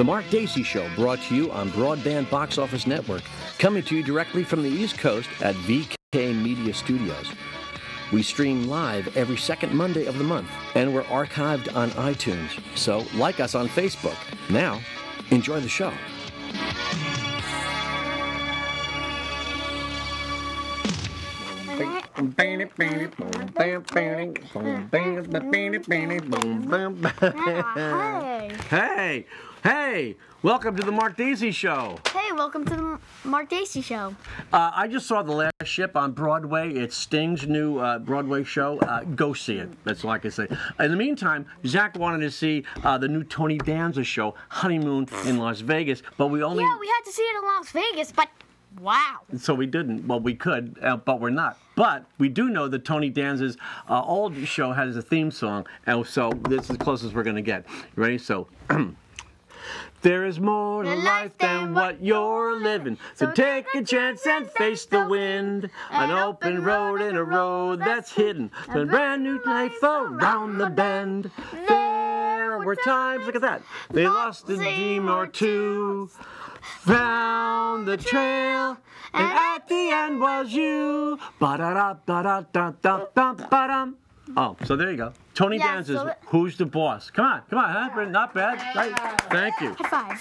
The Mark Dacey Show, brought to you on Broadband Box Office Network, coming to you directly from the East Coast at VK Media Studios. We stream live every second Monday of the month, and we're archived on iTunes. So, like us on Facebook. Now, enjoy the show. Hey, welcome to the Mark Dacey Show. Hey, welcome to the Mark Dacey Show. I just saw The Last Ship on Broadway. It's Sting's new Broadway show. Go see it. That's all I can say. In the meantime, Zach wanted to see the new Tony Danza show, Honeymoon in Las Vegas, but we only... Yeah, we had to see it in Las Vegas, but wow. So we didn't. Well, we could, but we're not. But we do know that Tony Danza's old show has a theme song, and so this is the closest we're going to get. You ready? So... There is more to life than what you're living, so take a chance and face the wind. An open road and a road that's hidden, a brand new life around the bend. There were times, look at that, they lost a dream or two, found the trail, and at the end was you. Ba-da-da-da-da-da-da-da-da-dum. Oh, so there you go. Tony Danza's so Who's the Boss? Come on, huh? Not bad. Right? Thank you. High five.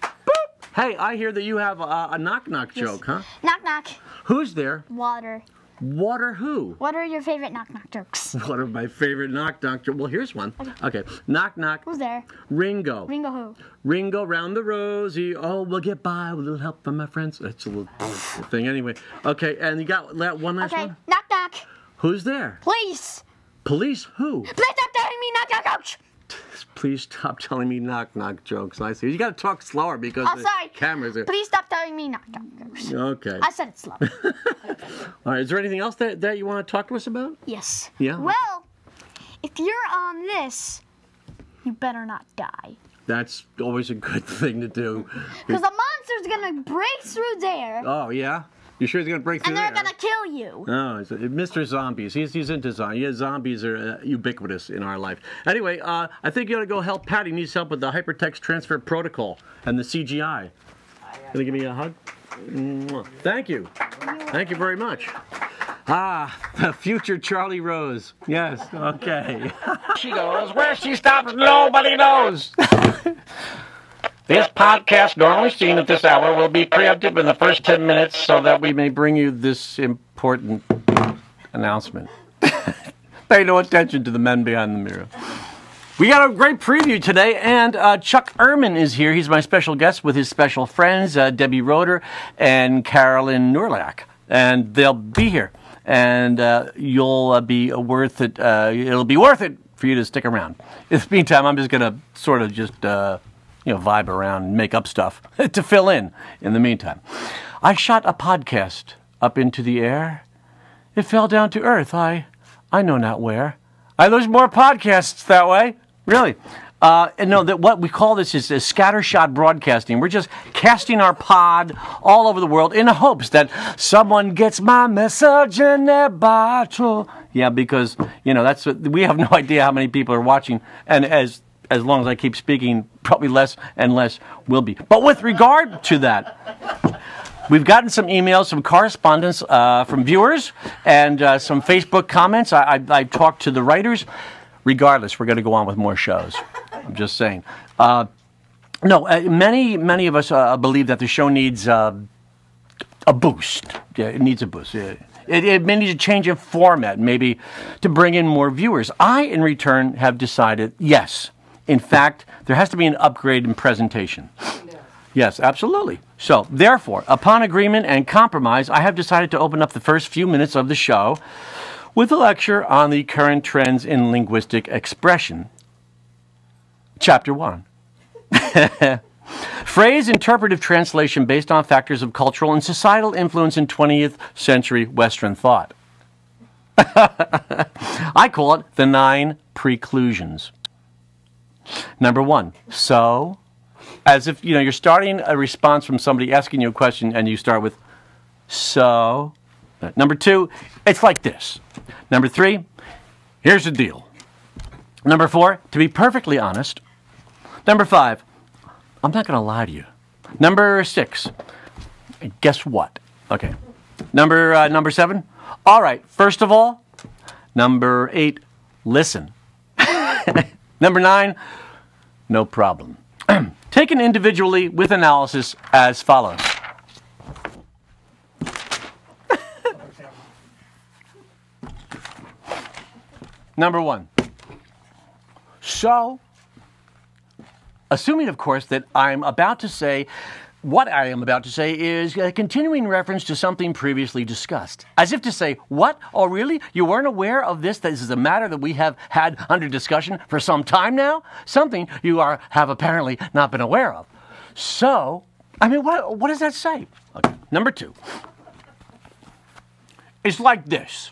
Boop. Hey, I hear that you have a knock-knock joke, huh? Knock-knock. Who's there? Water. Water who? What are your favorite knock-knock jokes? What are my favorite knock-knock jokes? Well, here's one. Okay. Knock-knock. Who's there? Ringo. Ringo who? Ringo round the rosy. Oh, we'll get by with a little help from my friends. That's a little thing anyway. Okay, and you got that one last one? Knock-knock. Who's there? Police. Police who? Please stop telling me knock-knock jokes. Please stop telling me knock-knock jokes. I see. You got to talk slower because the cameras are... Please stop telling me knock-knock jokes. Okay. I said it slow. All right. Is there anything else that you want to talk to us about? Yes. Yeah? Well, if you're on this, you better not die. That's always a good thing to do. Because the monster's going to break through there. Oh, yeah? You sure he's going to break through there? And they're going to kill you. Oh, it's Mr. Zombies. He's into zombies. Yeah, zombies are ubiquitous in our life. Anyway, I think you ought to go help Patty. He needs help with the hypertext transfer protocol and the CGI. Can you give me a hug? Thank you. Thank you very much. Ah, the future Charlie Rose. Yes, okay. She goes, where she stops, nobody knows. This podcast, normally seen at this hour, will be preempted in the first 10 minutes so that we may bring you this important announcement. Pay no attention to the men behind the mirror. We got a great preview today, and Chuck Ehrmann is here. He's my special guest with his special friends, Debra Roeder and Carolyn Norulak. And they'll be here. And you'll be worth it. It'll be worth it for you to stick around. In the meantime, I'm just going to sort of just... vibe around and make up stuff to fill in the meantime. I shot a podcast up into the air. It fell down to earth. I know not where. There's more podcasts that way. Really. And no, that what we call this is scattershot broadcasting. We're just casting our pod all over the world in hopes that someone gets my message in their bottle. Yeah, because, that's what, we have no idea how many people are watching. And as long as I keep speaking, probably less and less will be. But with regard to that, we've gotten some emails, some correspondence from viewers, and some Facebook comments. I talked to the writers. Regardless, we're going to go on with more shows. I'm just saying. Many of us believe that the show needs a boost. Yeah, it needs a boost. Yeah. It may need a change in format, maybe to bring in more viewers. I, in return, have decided, yes. In fact, there has to be an upgrade in presentation. Yes, absolutely. So, therefore, upon agreement and compromise, I have decided to open up the first few minutes of the show with a lecture on the current trends in linguistic expression. Chapter 1. Phrase interpretive translation based on factors of cultural and societal influence in 20th century Western thought. I call it the 9 preclusions. Number 1, so, as if, you're starting a response from somebody asking you a question and you start with, so. Number 2, it's like this. Number 3, here's the deal. Number 4, to be perfectly honest. Number 5, I'm not going to lie to you. Number 6. Guess what? Okay. Number 7. All right. First of all, number 8. Listen. Number 9. No problem. Taken individually with analysis as follows. Number 1. So, assuming, of course, that what I am about to say is a continuing reference to something previously discussed. As if to say, what? Oh, really? You weren't aware of this? This is a matter that we have had under discussion for some time now? Something you have apparently not been aware of. So, I mean, what does that say? Okay. Number 2. It's like this.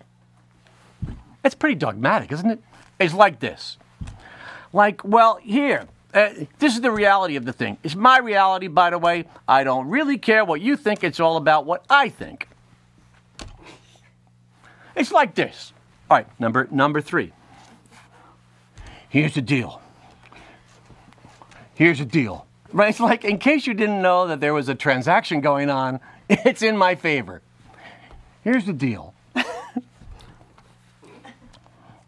It's pretty dogmatic, isn't it? It's like this. Like, well, here. This is the reality of the thing. It's my reality, by the way. I don't really care what you think. It's all about what I think. It's like this. All right, number 3. Here's the deal. Here's the deal. Right? It's like, in case you didn't know that there was a transaction going on, it's in my favor. Here's the deal.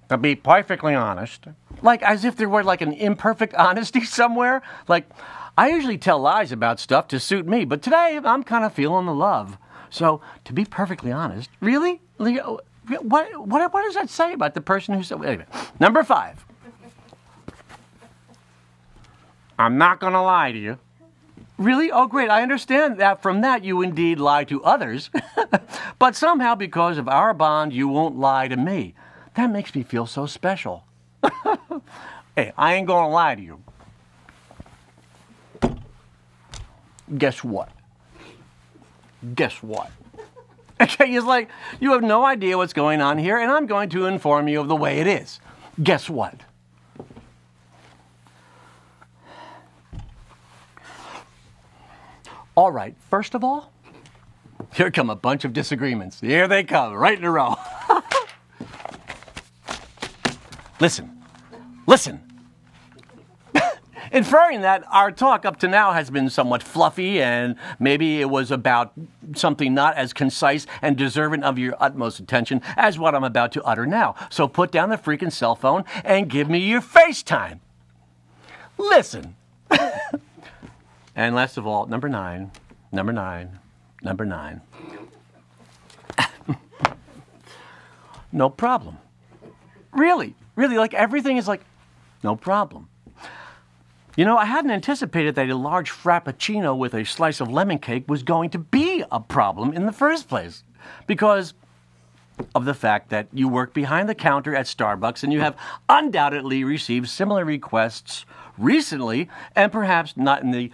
To be perfectly honest, like as if there were like an imperfect honesty somewhere. Like, I usually tell lies about stuff to suit me, but today I'm kind of feeling the love. So, to be perfectly honest, really? What does that say about the person who said... Anyway, number 5. I'm not going to lie to you. Really? Oh, great. I understand that from that you indeed lie to others. But somehow, because of our bond, you won't lie to me. That makes me feel so special. Hey, I ain't gonna lie to you. Guess what? Guess what? Okay, it's like, you have no idea what's going on here, and I'm going to inform you of the way it is. Guess what? All right, first of all, here come a bunch of disagreements. Here they come, right in a row. Listen. Inferring that our talk up to now has been somewhat fluffy and maybe it was about something not as concise and deserving of your utmost attention as what I'm about to utter now. So put down the freaking cell phone and give me your FaceTime. Listen. And last of all, number 9. No problem. Really, like everything is like, no problem. You know, I hadn't anticipated that a large frappuccino with a slice of lemon cake was going to be a problem in the first place. Because of the fact that you work behind the counter at Starbucks and you have undoubtedly received similar requests recently and perhaps not in the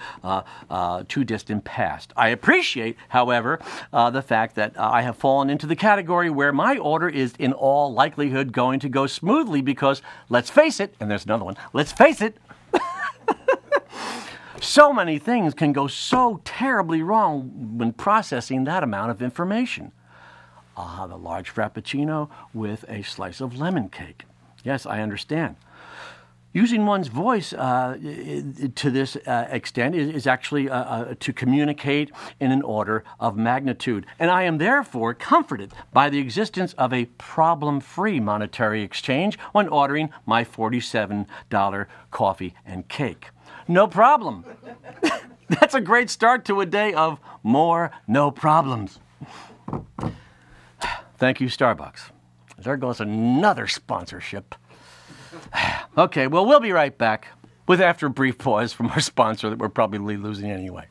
too distant past. I appreciate, however, the fact that I have fallen into the category where my order is in all likelihood going to go smoothly because, let's face it, and there's another one, let's face it, so many things can go so terribly wrong when processing that amount of information. The large frappuccino with a slice of lemon cake. Yes, I understand. Using one's voice to this extent is actually to communicate in an order of magnitude. And I am therefore comforted by the existence of a problem-free monetary exchange when ordering my $47 coffee and cake. No problem. That's a great start to a day of more no problems. Thank you, Starbucks. There goes another sponsorship. Okay, well, we'll be right back with after a brief pause from our sponsor that we're probably losing anyway.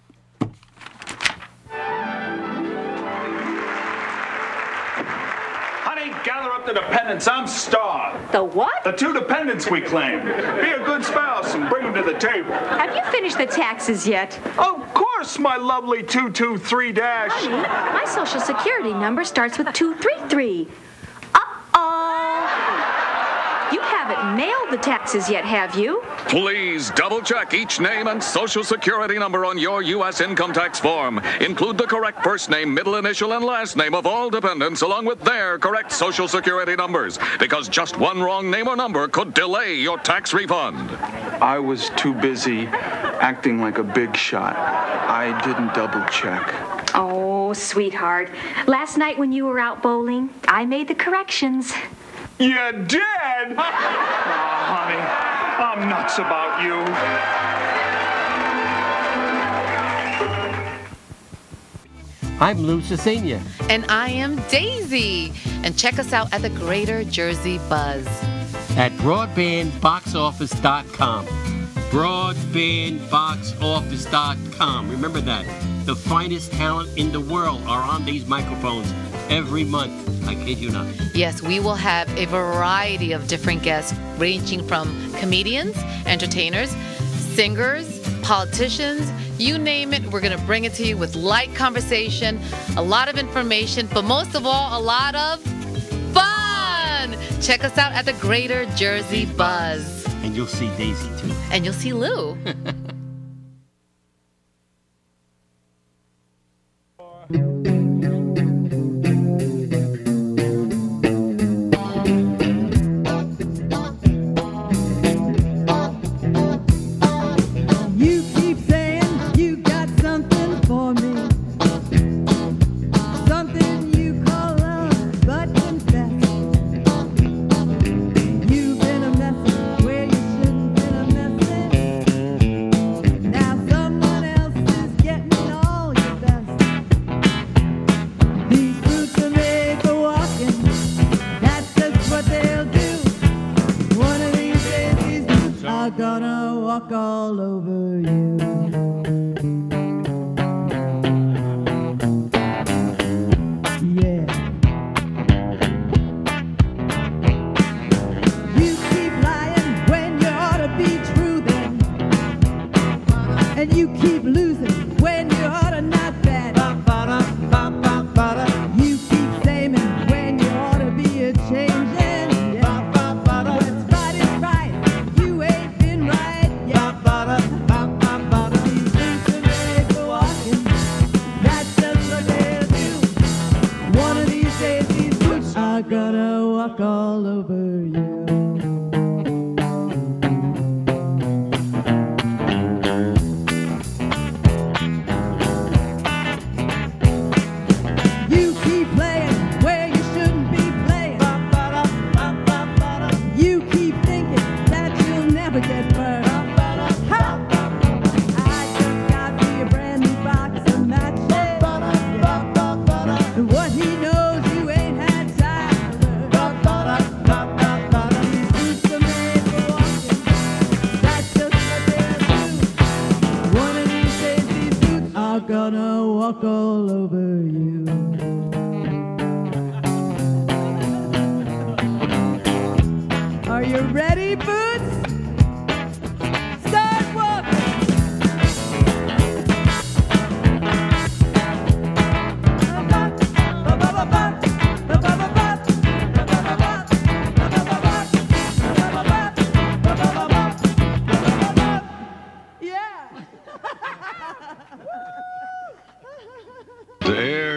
Honey, gather up the dependents. I'm starved. The what? The 2 dependents we claimed. Be a good spouse and bring them to the table. Have you finished the taxes yet? Of course, my lovely 223 dash. Honey, my social security number starts with 233. Uh-oh. You haven't mailed the taxes yet, have you? Please double-check each name and social security number on your U.S. income tax form. Include the correct first name, middle initial, and last name of all dependents along with their correct social security numbers, because just one wrong name or number could delay your tax refund. I was too busy acting like a big shot. I didn't double check. Oh, sweetheart. Last night when you were out bowling, I made the corrections. You did? Oh, honey, I'm nuts about you. I'm Lou Cicenia. And I am Daisy. And check us out at the Greater Jersey Buzz. At broadbandboxoffice.com. Broadbandboxoffice.com. Remember that. The finest talent in the world are on these microphones every month. I kid you not. Yes, we will have a variety of different guests, ranging from comedians, entertainers, singers, politicians, you name it. We're going to bring it to you with light conversation, a lot of information, but most of all, a lot of fun. Check us out at the Greater Jersey Buzz. And you'll see Daisy, too. And you'll see Lou.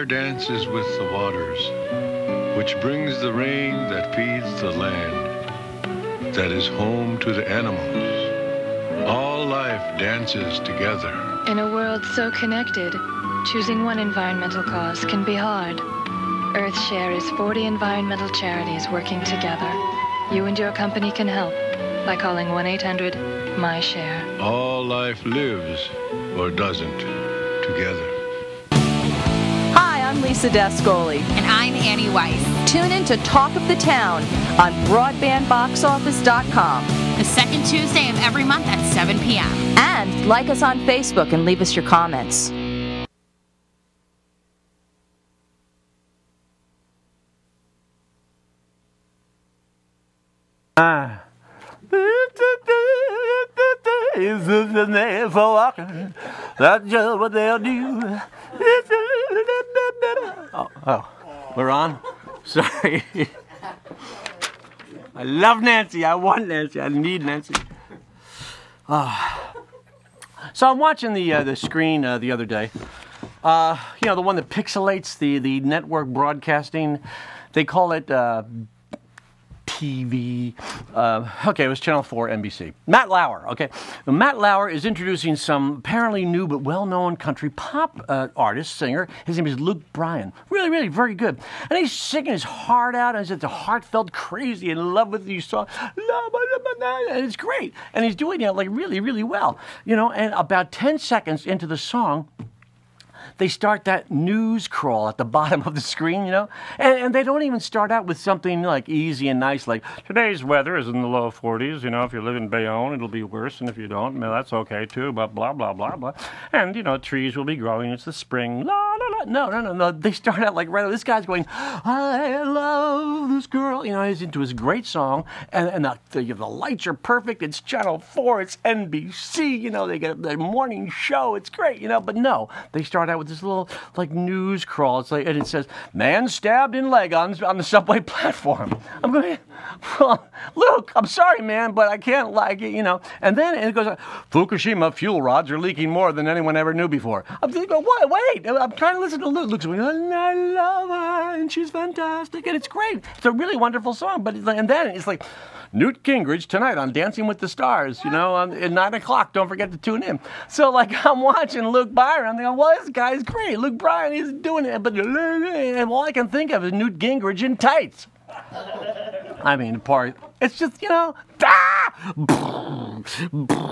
Dances with the waters, which brings the rain that feeds the land, that is home to the animals. All life dances together. In a world so connected, choosing one environmental cause can be hard. EarthShare is 40 environmental charities working together. You and your company can help by calling 1-800-MY-SHARE. All life lives, or doesn't, together. I'm Lisa Dascoli. And I'm Annie Weiss. Tune in to Talk of the Town on BroadbandBoxOffice.com. The second Tuesday of every month at 7 p.m. And like us on Facebook and leave us your comments. For walking, that's just what they'll do. Oh, we're on? Sorry. I love Nancy. I want Nancy. I need Nancy. So I'm watching the screen the other day. You know, the one that pixelates the network broadcasting. They call it TV. Okay, it was Channel 4, NBC. Matt Lauer, okay. Now, Matt Lauer is introducing some apparently new but well-known country pop artist, singer. His name is Luke Bryan. Really, really very good. And he's singing his heart out, and it's a heartfelt, crazy, in love with these songs. And it's great. And he's doing it like really, really well. You know, and about 10 seconds into the song, they start that news crawl at the bottom of the screen, you know? And they don't even start out with something like easy and nice, like, today's weather is in the low 40s, you know, if you live in Bayonne, it'll be worse, and if you don't, well, that's okay too, but blah, blah, blah, blah. And, you know, trees will be growing, it's the spring, la, la, la. No. They start out like, right, this guy's going, I love this girl. You know, he's into his great song, and the lights are perfect, it's Channel 4, it's NBC, you know, they get their morning show, it's great, you know, but no, they start out with this little like news crawl. It's like, and it says, man stabbed in leg on the subway platform. I'm going, well, Luke, I'm sorry, man, but I can't like it, you know. And then it goes, Fukushima fuel rods are leaking more than anyone ever knew before. I'm thinking, what? Wait, I'm trying to listen to Luke. Luke's going, I love her, and she's fantastic, and it's great. It's a really wonderful song, but and then it's like, Newt Gingrich tonight on Dancing with the Stars, you know, at 9 o'clock. Don't forget to tune in. So, like, I'm watching Luke Bryan. I'm thinking, well, this guy's great. Luke Bryan, he's doing it. But and all I can think of is Newt Gingrich in tights. I mean, it's just, you know,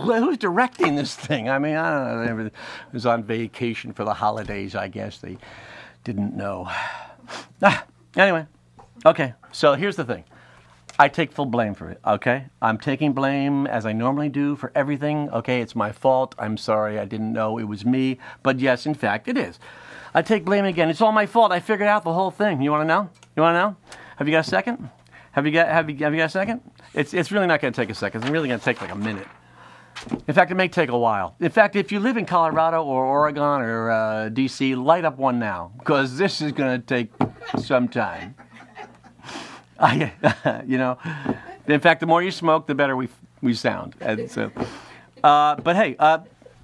who's directing this thing? I mean, I don't know. It was on vacation for the holidays, I guess. They didn't know. Anyway, okay, so here's the thing. I take full blame for it, okay? I'm taking blame, as I normally do, for everything, okay? It's my fault. I'm sorry. I didn't know it was me. But yes, in fact, it is. I take blame again. It's all my fault. I figured out the whole thing. You want to know? You want to know? Have you got a second? Have you got a second? It's really not going to take a second. It's really going to take like a minute. In fact, it may take a while. In fact, if you live in Colorado or Oregon or D.C., light up one now, because this is going to take some time. You know, in fact, the more you smoke, the better we sound. And so, but hey,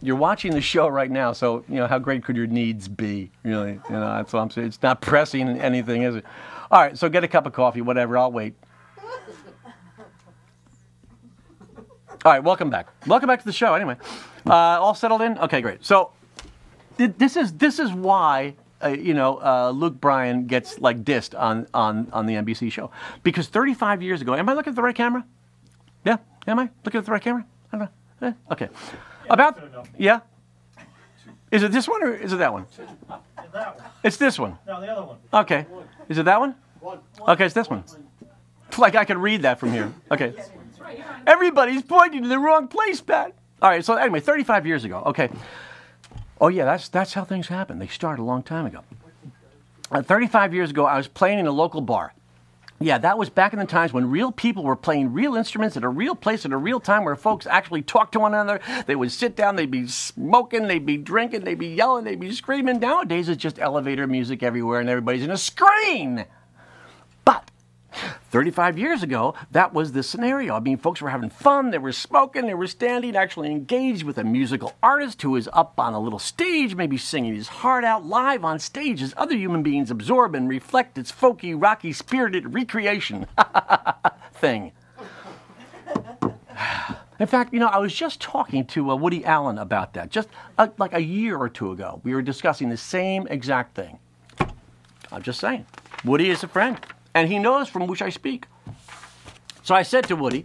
you're watching the show right now, so you know how great could your needs be? Really, you know, that's what I'm saying. It's not pressing anything, is it? All right, so get a cup of coffee, whatever. I'll wait. All right, welcome back. Welcome back to the show. Anyway, all settled in? Okay, great. So this is why. Luke Bryan gets like dissed on the NBC show. Because 35 years ago, am I looking at the right camera? Yeah? Am I looking at the right camera? I don't know. Okay. Yeah? Is it this one or is it that one? That one. It's this one. No, the other one. Okay. Is it that one? Okay, it's this one. Like I could read that from here. Okay. Everybody's pointing to the wrong place, Pat. All right, so anyway, 35 years ago. Okay. Oh, yeah, that's how things happen. They started a long time ago. 35 years ago, I was playing in a local bar. Yeah, that was back in the times when real people were playing real instruments at a real place at a real time where folks actually talked to one another. They would sit down, they'd be smoking, they'd be drinking, they'd be yelling, they'd be screaming. Nowadays, it's just elevator music everywhere and everybody's in a screen. But 35 years ago, that was the scenario. I mean, folks were having fun, they were smoking, they were standing, actually engaged with a musical artist who is up on a little stage, maybe singing his heart out live on stage as other human beings absorb and reflect its folky, rocky, spirited recreation thing. In fact, you know, I was just talking to Woody Allen about that, just like a year or two ago. We were discussing the same exact thing. I'm just saying. Woody is a friend. And he knows from which I speak. So I said to Woody,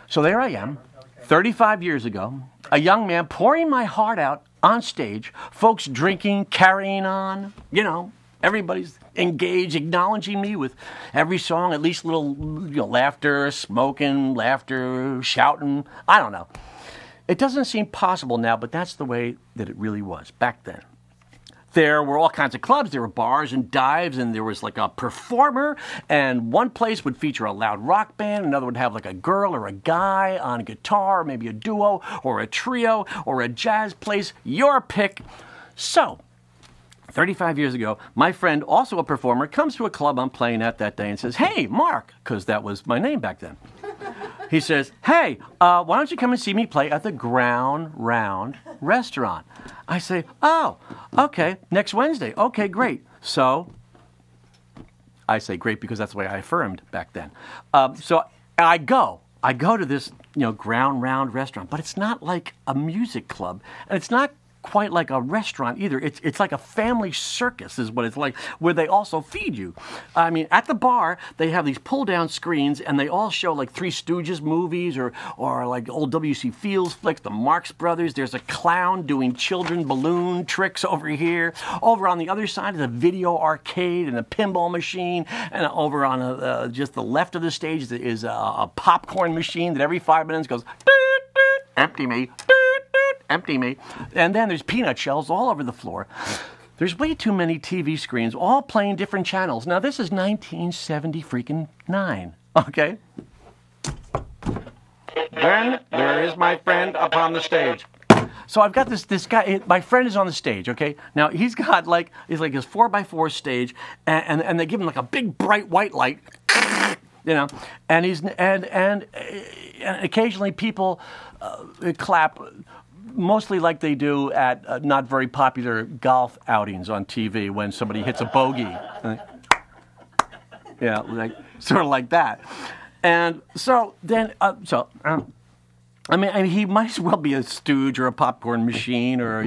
so there I am, 35 years ago, a young man pouring my heart out on stage, folks drinking, carrying on, you know, everybody's engaged, acknowledging me with every song, at least a little laughter, smoking, laughter, shouting, I don't know. It doesn't seem possible now, but that's the way that it really was back then. There were all kinds of clubs. There were bars and dives, and there was like a performer, and one place would feature a loud rock band, another would have like a girl or a guy on a guitar, maybe a duo or a trio or a jazz place, your pick. So, 35 years ago, my friend, also a performer, comes to a club I'm playing at that day and says, hey, Mark, because that was my name back then. He says, hey, why don't you come and see me play at the Ground Round restaurant? I say, oh, okay, next Wednesday. Okay, great. So I say great because that's the way I affirmed back then. So I go to this, ground round restaurant, but it's not like a music club, and it's not quite like a restaurant either. It's like a family circus is what it's like, where they also feed you. I mean, at the bar, they have these pull-down screens, and they all show like Three Stooges movies or like old W.C. Fields flicks, the Marx Brothers. There's a clown doing children balloon tricks over here. Over on the other side is a video arcade and a pinball machine, and over on just the left of the stage is a popcorn machine that every 5 minutes goes, doot, doot, empty me, doot, doot, empty me. And then there's peanut shells all over the floor. There's way too many TV screens, all playing different channels. Now, this is 1979, okay? Then there is my friend upon the stage. So I've got this guy, my friend is on the stage, okay? Now, he's got like his 4x4 stage, and they give him like a big bright white light, and he's, and occasionally people clap, mostly like they do at not very popular golf outings on TV when somebody hits a bogey. Like sort of like that. And so then, I mean, he might as well be a stooge or a popcorn machine or,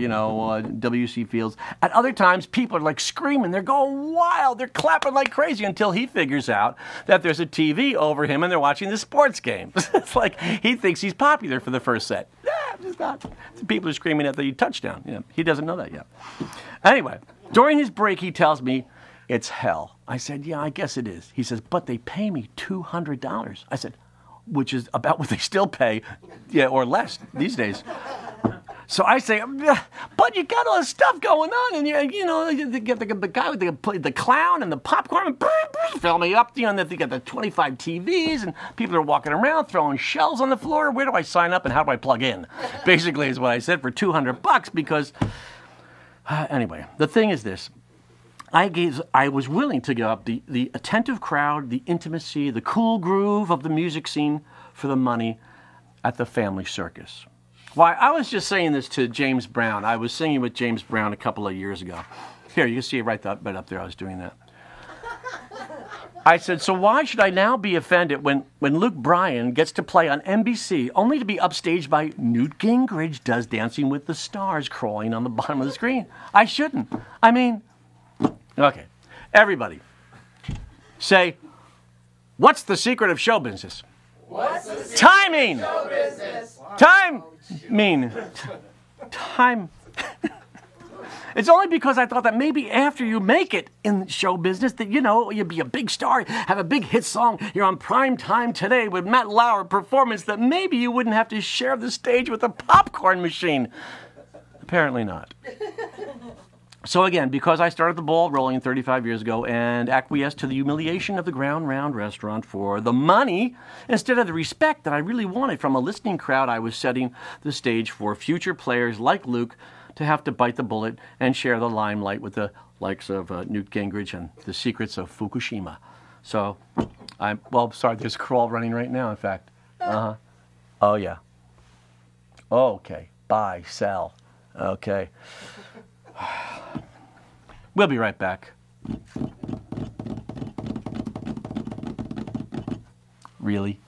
W.C. Fields. At other times, people are like screaming. They're going wild. They're clapping like crazy until he figures out that there's a TV over him and they're watching the sports game. It's like he thinks he's popular for the first set. It's not. People are screaming at the touchdown. He doesn't know that yet. Anyway, during his break, he tells me it's hell. I said, yeah, I guess it is. He says, but they pay me $200. I said, which is about what they still pay, or less these days. So I say, but you got all this stuff going on, and you get the guy with the clown and the popcorn, fill me up. They got the 25 TVs, and people are walking around throwing shells on the floor. Where do I sign up, and how do I plug in? Basically, is what I said for $200 because. Anyway, the thing is this. I was willing to give up the attentive crowd, the intimacy, the cool groove of the music scene for the money at the family circus. Why, I was just saying this to James Brown. I was singing with James Brown a couple of years ago. Here, you can see it right up there. I was doing that. I said, so why should I now be offended when Luke Bryan gets to play on NBC only to be upstaged by Newt Gingrich does Dancing with the Stars crawling on the bottom of the screen? I shouldn't. I mean... Okay, everybody, say, what's the secret of show business? What's the secret timing? Of show business? Time. It's only because I thought that maybe after you make it in show business that, you'd be a big star, have a big hit song, you're on prime time today with Matt Lauer performance, that maybe you wouldn't have to share the stage with a popcorn machine. Apparently not. So again, because I started the ball rolling 35 years ago and acquiesced to the humiliation of the ground round restaurant for the money instead of the respect that I really wanted from a listening crowd, I was setting the stage for future players like Luke to have to bite the bullet and share the limelight with the likes of Newt Gingrich and the secrets of Fukushima. So, sorry, there's a crawl running right now, in fact. Oh, yeah. Okay. Buy, sell. Okay. We'll be right back. Really?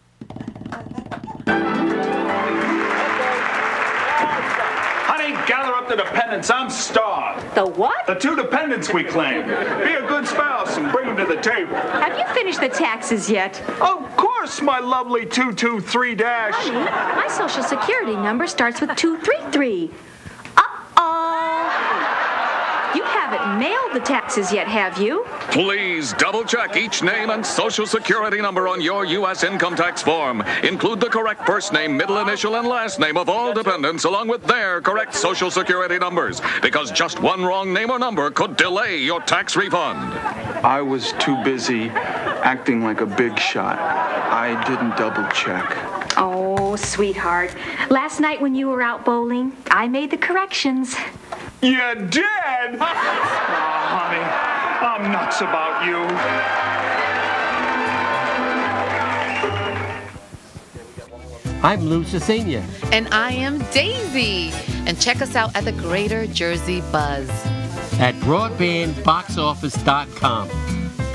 Honey, gather up the dependents. I'm starved. The what? The 2 dependents we claim. Be a good spouse and bring them to the table. Have you finished the taxes yet? Of course, my lovely 223 dash. Honey, my social security number starts with 233. You haven't mailed the taxes yet, have you? Please double-check each name and social security number on your U.S. income tax form. Include the correct first name, middle initial, and last name of all dependents along with their correct social security numbers, because just one wrong name or number could delay your tax refund. I was too busy acting like a big shot. I didn't double-check. Oh, sweetheart. Last night when you were out bowling, I made the corrections. You did? Oh, honey, I'm nuts about you. I'm Lou Cicenia. And I am Daisy. And check us out at the Greater Jersey Buzz. At BroadbandBoxOffice.com.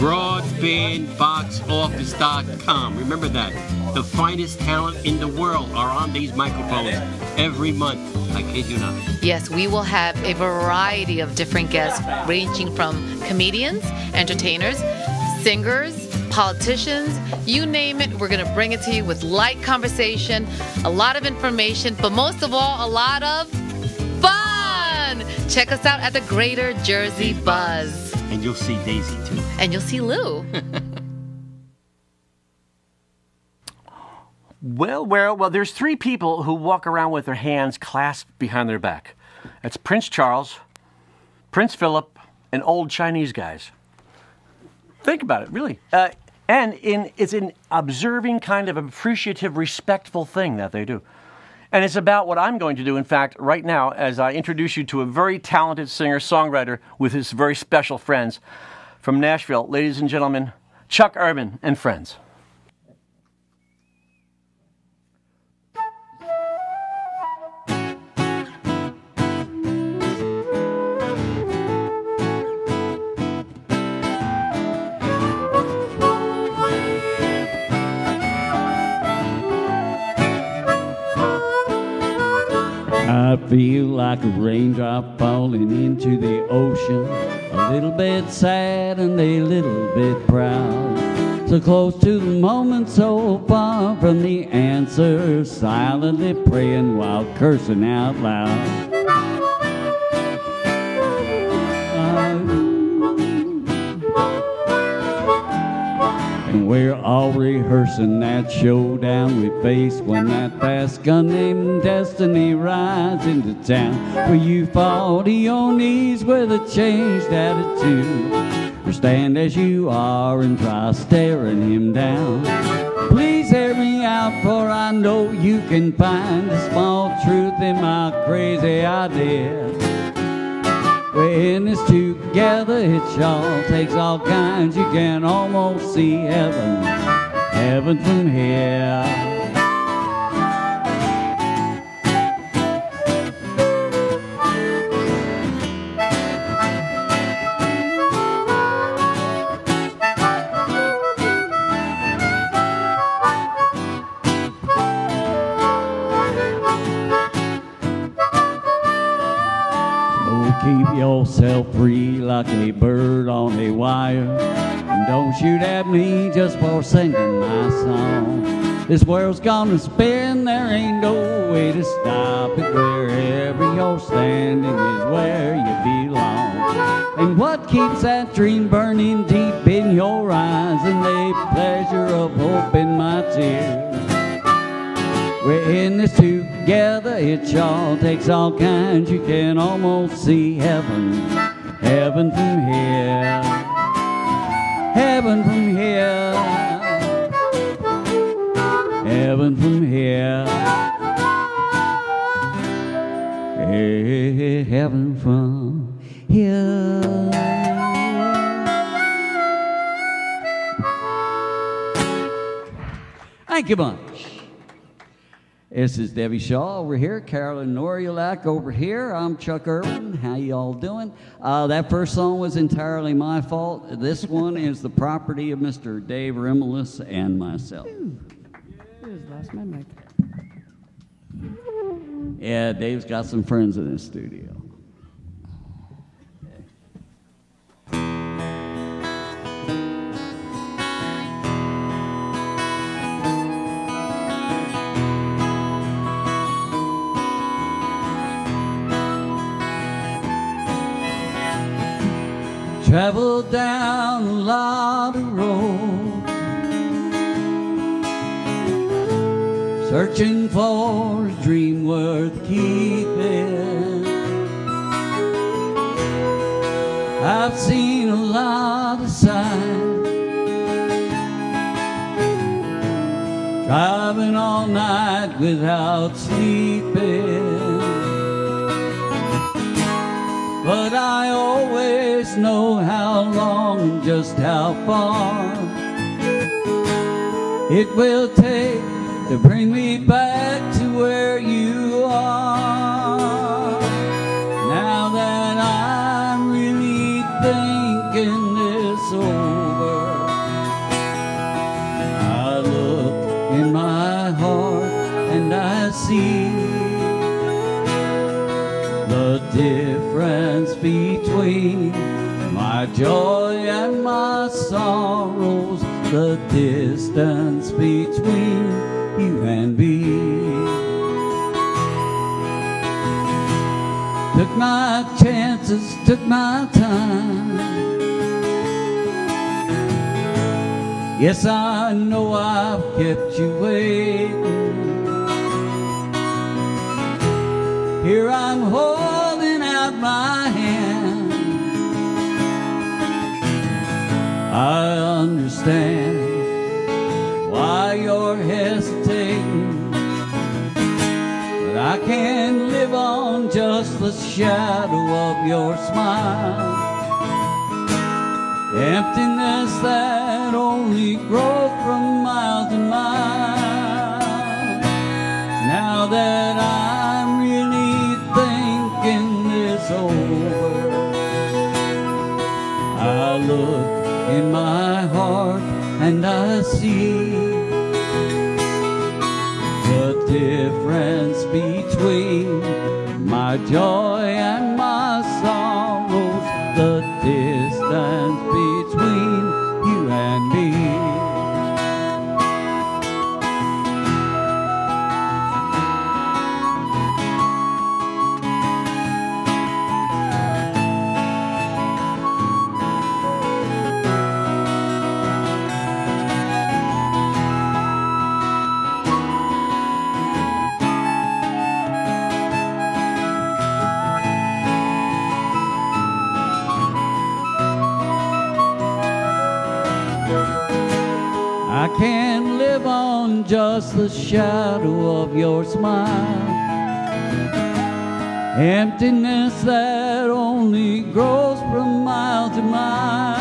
BroadbandBoxOffice.com. Remember that. The finest talent in the world are on these microphones every month. I kid you not. Yes, we will have a variety of different guests ranging from comedians, entertainers, singers, politicians, you name it. We're going to bring it to you with light conversation, a lot of information, but most of all, a lot of fun. Check us out at the Greater Jersey Buzz. And you'll see Daisy, too. And you'll see Lou. Well, there's three people who walk around with their hands clasped behind their back. That's Prince Charles, Prince Philip, and old Chinese guys. Think about it, really. It's an observing, kind of appreciative, respectful thing that they do. And it's about what I'm going to do, in fact, right now, as I introduce you to a very talented singer-songwriter with his very special friends from Nashville. Ladies and gentlemen, Chuck Ehrmann and friends. I feel like a raindrop falling into the ocean, a little bit sad and a little bit proud. So close to the moment, so far from the answer, silently praying while cursing out loud. And we're all rehearsing that showdown we face when that fast gun named Destiny rides into town. Will you fall to your knees with a changed attitude, or stand as you are and try staring him down? Please hear me out, for I know you can find a small truth in my crazy idea. We're in this together, it sure takes all kinds. You can almost see heaven, heaven from here. Keep yourself free like a bird on a wire, and don't shoot at me just for singing my song. This world's gonna spin, there ain't no way to stop it. Wherever you're standing is where you belong. And what keeps that dream burning deep in your eyes, and the pleasure of hope in my tears? We're in this together, it sure takes all kinds. You can almost see heaven, heaven from here. Heaven from here. Heaven from here. Hey, heaven from here. Thank you much. This is Debbie Shaw over here, Carolyn Norulak over here. I'm Chuck Ehrmann. How y'all doing? That first song was entirely my fault. This one is the property of Mr. Dave Rimmelus and myself. Lost my mic. Yeah, Dave's got some friends in this studio. Traveled down a lot of roads, searching for a dream worth keeping. I've seen a lot of signs, driving all night without sleeping. But I always know how long and just how far it will take to bring me back to where you are. Now that I'm really thinking this over, see the difference between my joy and my sorrows, the distance between you and me. Took my chances, took my time. Yes, I know I've kept you waiting. Here I'm holding out my hand. I understand why you're hesitating, but I can't live on just the shadow of your smile. Emptiness that only grows from mile to mile. Now that I'm really thinking this over, I look in my heart and I see the difference between my joy and my sorrows, the distance between you and me. I can't live on just the shadow of your smile. Emptiness that only grows from mile to mile.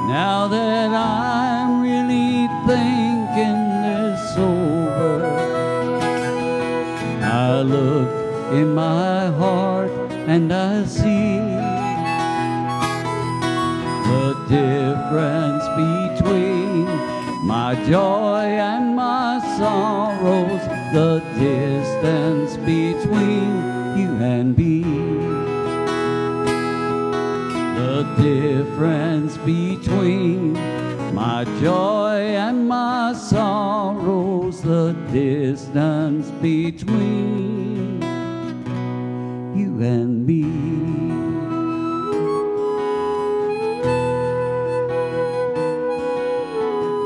Now that I'm really thinking this over, I look in my heart and I see the difference between my joy and my sorrows, the distance between you and me. The difference between my joy and my sorrows, the distance between you and me.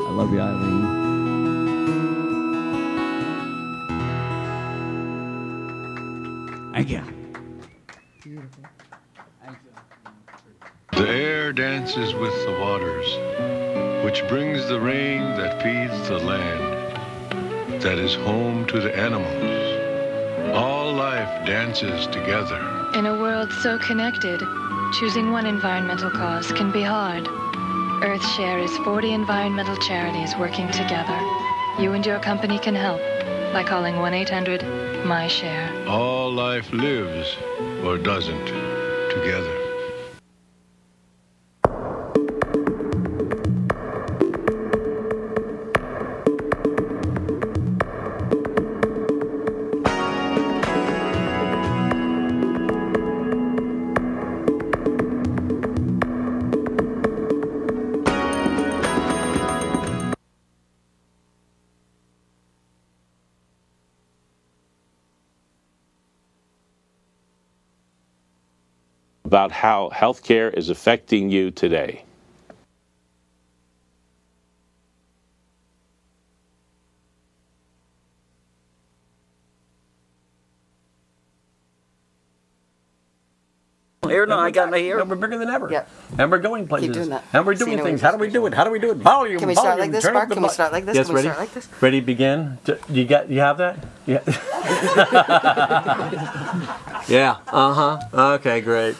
I love you, Eileen. Thank you. Beautiful. Thank you. The air dances with the waters, which brings the rain that feeds the land, that is home to the animals. All life dances together. In a world so connected, choosing one environmental cause can be hard. Earthshare is 40 environmental charities working together. You and your company can help by calling 1-800-MY-SHARE. All life lives, or doesn't, together. About how healthcare is affecting you today. Here, no, I got my here. No, we're bigger than ever. Yep. And we're going places. Keep doing that. And we're doing things. How do we do it? How do we do it? Volume. Can we start volume. like this, Turn Mark? up the Can we vo- start like this? Yes, Can we ready? start like this? Ready, begin. You have that? Yeah. Yeah. Okay, great.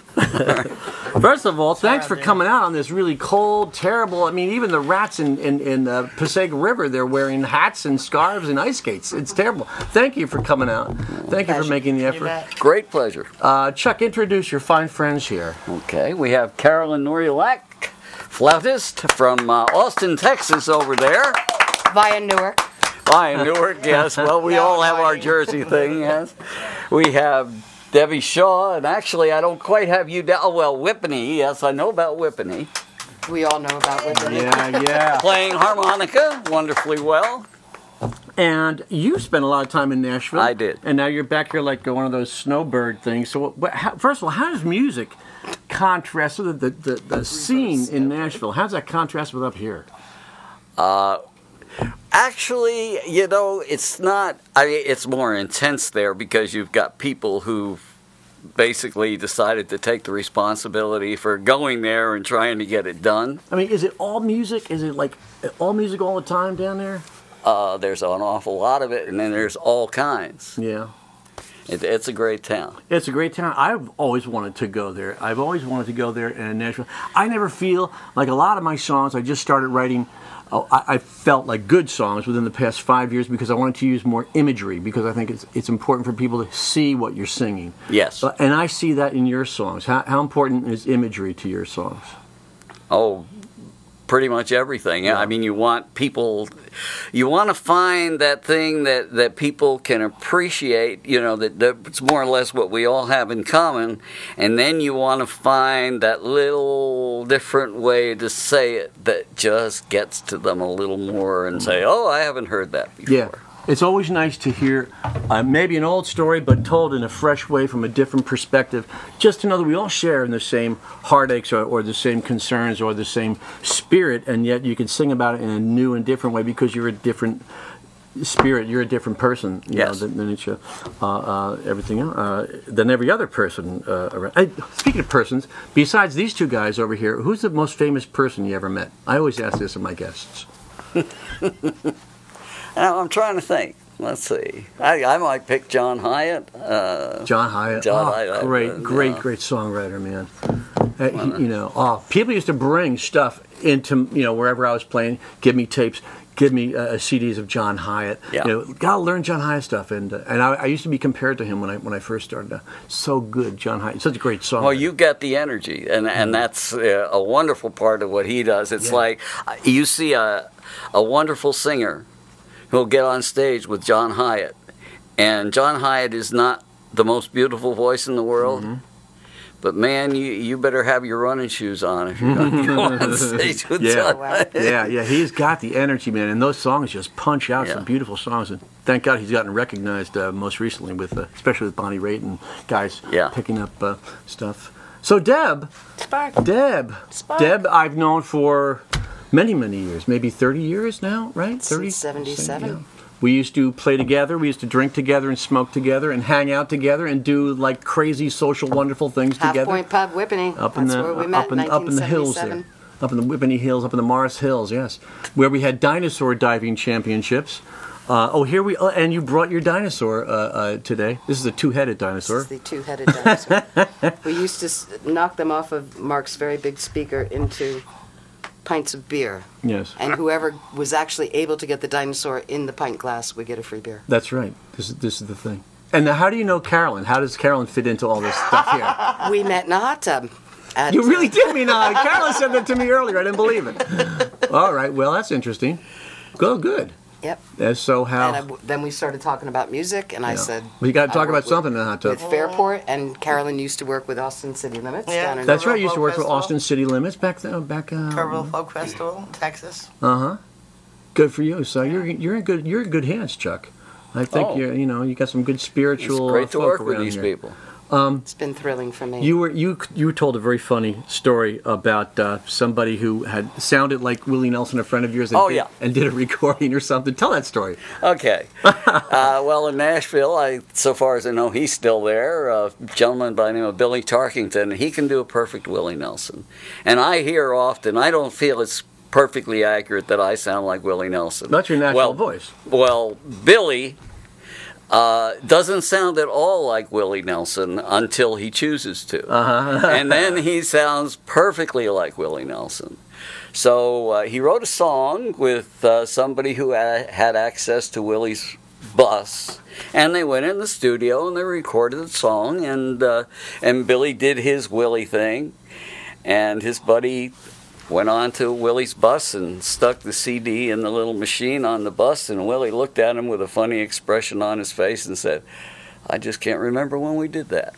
First of all, thanks for coming out on this really cold, terrible. I mean, even the rats in Passaic River, they're wearing hats and scarves and ice skates. It's terrible. Thank you for coming out. Thank you for making the effort. Great pleasure. Chuck, introduce your fine friends here. Okay, we have Carolyn Norulak, flautist from Austin, Texas over there. Via Newark. Fine, Newark, yes. Well, we all have our Jersey thing, yes. We have Debbie Shaw, and actually I don't quite have you down. Oh, well, Whippany, yes, I know about Whippany. We all know about Whippany. Yeah. Playing harmonica wonderfully well. And you spent a lot of time in Nashville. I did. And now you're back here like one of those snowbird things. So, first of all, how does music contrast with the scene in Nashville? How does that contrast with up here? Actually, you know, it's not, I mean, it's more intense there because you've got people who basically decided to take the responsibility for going there and trying to get it done. I mean, is it all music? Is it like all music all the time down there? There's an awful lot of it, and then there's all kinds. Yeah. It's a great town. It's a great town. I've always wanted to go there. I've always wanted to go there in Nashville. I never feel like a lot of my songs I just started writing. I felt like good songs within the past 5 years because I wanted to use more imagery because I think it's important for people to see what you're singing. Yes. And I see that in your songs. How important is imagery to your songs? Oh, pretty much everything. Yeah. I mean, you want people, you want to find that thing that people can appreciate, you know, that's more or less what we all have in common, and then you want to find that little different way to say it that just gets to them a little more and say, oh, I haven't heard that before. Yeah. It's always nice to hear maybe an old story, but told in a fresh way from a different perspective, just to know that we all share in the same heartaches or the same concerns or the same spirit, and yet you can sing about it in a new and different way because you're a different spirit, you're a different person, you know, than each everything else, than every other person around. Speaking of persons, besides these two guys over here, who's the most famous person you ever met? I always ask this of my guests. Now, I'm trying to think. Let's see. I might pick John Hyatt. John Hyatt. Hyatt. Great songwriter, man. You know, people used to bring stuff into, you know, wherever I was playing, give me tapes, give me CDs of John Hyatt. Yeah. You know, gotta learn John Hyatt stuff, and I used to be compared to him when I first started. So good, John Hyatt, such a great song. Well, you got the energy, and that's a wonderful part of what he does. It's like you see a wonderful singer who'll get on stage with John Hyatt, and John Hyatt is not the most beautiful voice in the world. But man, you better have your running shoes on if you're going to go on stage with John Hyatt. Yeah, he's got the energy, man, and those songs just punch out some beautiful songs. And thank God he's gotten recognized most recently with, especially with Bonnie Raitt and guys picking up stuff. So Deb, I've known for many years, maybe 30 years now, right? 30, since 77. Yeah. We used to play together, we used to drink together and smoke together and hang out together and do like crazy social wonderful things together. Half Point Pub, Whippany. That's where we met in 1977. Up in the hills there. Up in the Whippany Hills, up in the Morris Hills, yes. Where we had dinosaur diving championships. And you brought your dinosaur today. This is a two-headed dinosaur. This is the two-headed dinosaur. We used to knock them off of Mark's very big speaker into pints of beer. Yes. And whoever was actually able to get the dinosaur in the pint glass would get a free beer. That's right. This is the thing. And now, how do you know Carolyn? How does Carolyn fit into all this stuff here? We met in a hot tub. You really did mean that. Carolyn said that to me earlier. I didn't believe it. All right. Well, that's interesting. Good. Yep. So how? And then we started talking about music, and I said, "We got to talk about something in the hot tub." With Fairport, and Carolyn used to work with Austin City Limits. Yeah, that's right. You used to work with Austin City Limits back then. Kerrville Folk Festival, Texas. Good for you. So you're in good hands, Chuck. I think you got some good spiritual. It's great to work with around these here. people. It's been thrilling for me. You told a very funny story about somebody who had sounded like Willie Nelson, a friend of yours, and did a recording or something. Tell that story. Okay. Well, in Nashville, so far as I know, he's still there. A gentleman by the name of Billy Tarkington. He can do a perfect Willie Nelson. And I hear often, I don't feel it's perfectly accurate that I sound like Willie Nelson. That's your natural voice. Well, Billy doesn't sound at all like Willie Nelson until he chooses to. And then he sounds perfectly like Willie Nelson. So he wrote a song with somebody who had access to Willie's bus, and they went in the studio and they recorded the song, and Billy did his Willie thing, and his buddy went on to Willie's bus and stuck the CD in the little machine on the bus, and Willie looked at him with a funny expression on his face and said, "I just can't remember when we did that."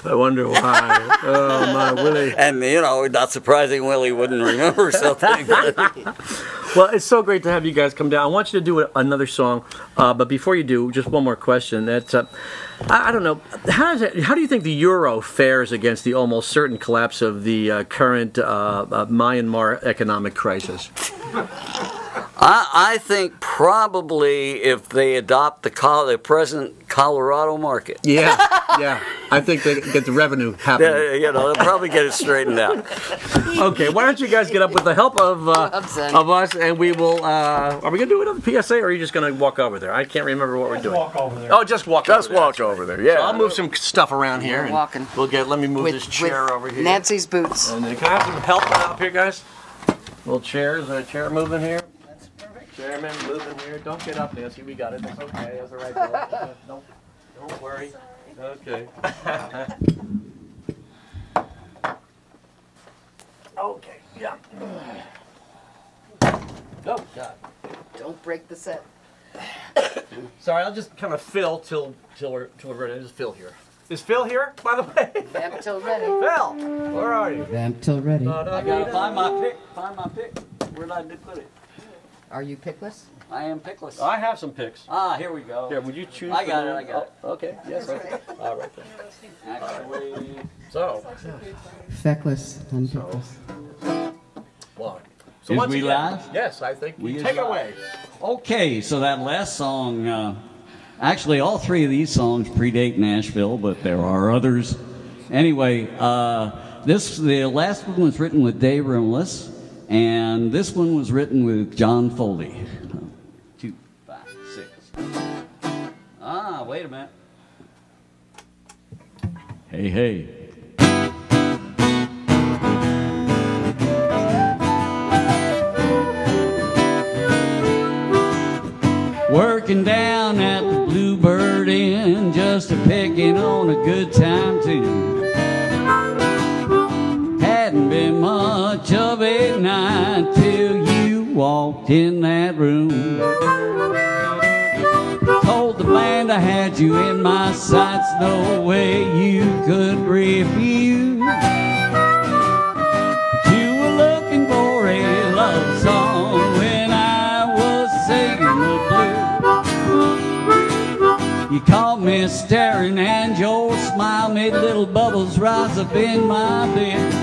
I wonder why. Oh, my Willie. And, not surprising Willie wouldn't remember something. Well, it's so great to have you guys come down. I want you to do another song, but before you do, just one more question. That's, I don't know, how do you think the euro fares against the almost certain collapse of the current Myanmar economic crisis? I think probably if they adopt the present Colorado market. Yeah. I think they get the revenue happening. They'll probably get it straightened out. Okay, why don't you guys get up with the help of us, and we will. Are we going to do another PSA, or are you just going to walk over there? I can't remember what we're doing. Walk over there. Oh, just walk over there. Yeah. So I'll move some stuff around here. We're walking. Let me move this chair over here. Nancy's boots. And then, can I have some help up here, guys? Little chairs. A chair moving here. That's perfect. Chairman moving here. Don't get up, Nancy. We got it. That's okay. That's all right. Don't worry. Okay. Okay. Yeah. Oh God! Don't break the set. Sorry, I'll just kind of fill till we're ready. Just Phil here. Is Phil here, by the way? Vamp till ready. Phil, where are you? Vamp till ready. I gotta find my pick. Where did I put it? Are you pickless? I am pickless. I have some picks. Here we go. Here, would you choose? I got it. Okay. Yes. Okay. All right. Actually, so. Feckless and pickless. Well. So is we live? Yes, I think. We take it away. Okay, so that last song, actually all three of these songs predate Nashville, but there are others. Anyway, the last one was written with Dave Rimless, and this one was written with John Foley. 2, 5, 6. Wait a minute. Hey. Working down at the Bluebird Inn, just a-picking on a good time too. Hadn't been much of a night till you walked in that room. Told the band I had you in my sights, no way you could refuse. You were looking for a love song when I was singing the blues. You caught me staring and your smile made little bubbles rise up in my bed.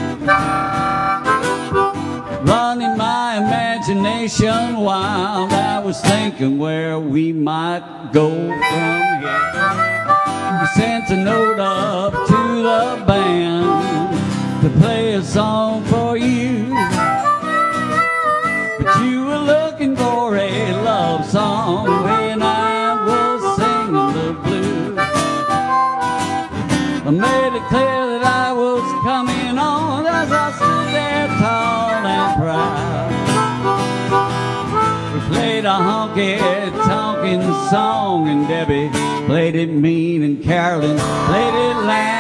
Running my imagination wild, I was thinking where we might go from here. We sent a note up to the band to play a song for you. But you were looking for a love song when I was singing the blues. I made it clear that I was coming on as I stood there tall and proud. We played a honky-tonkin' song, and Debbie played it mean, and Carolyn played it loud.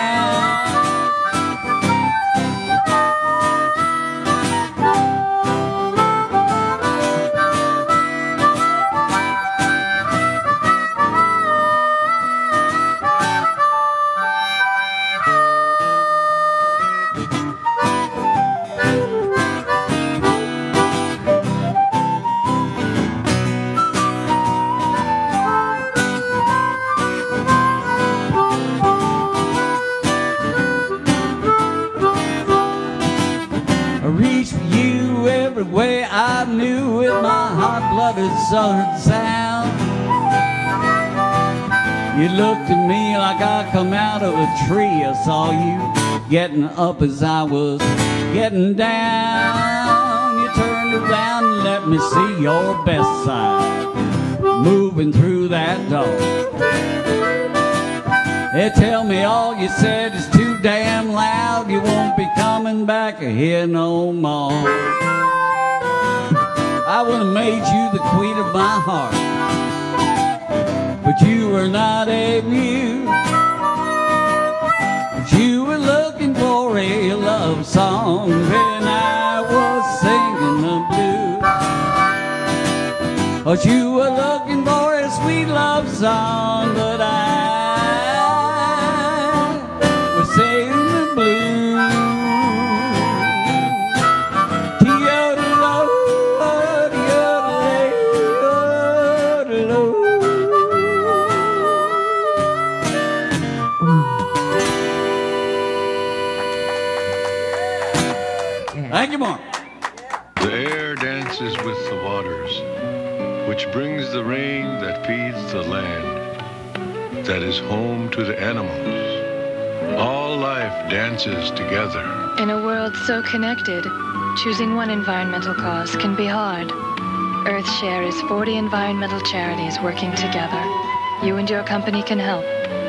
Way I knew with my hot-blooded southern sound. You looked at me like I come out of a tree. I saw you getting up as I was getting down. You turned around and let me see your best side moving through that door. They tell me all you said is too damn loud. You won't be coming back here no more. I would have made you the queen of my heart, but you were not a muse. 'cause you were looking for a love song when I was singing the blues. 'Cause you were looking for a sweet love song, but I was singing the blues. Thank you, Mark. The air dances with the waters, which brings the rain that feeds the land, that is home to the animals. All life dances together. In a world so connected, choosing one environmental cause can be hard. Earthshare is 40 environmental charities working together. You and your company can help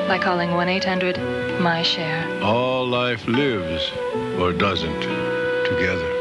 by calling 1-800-MY-SHARE. All life lives, or doesn't, together.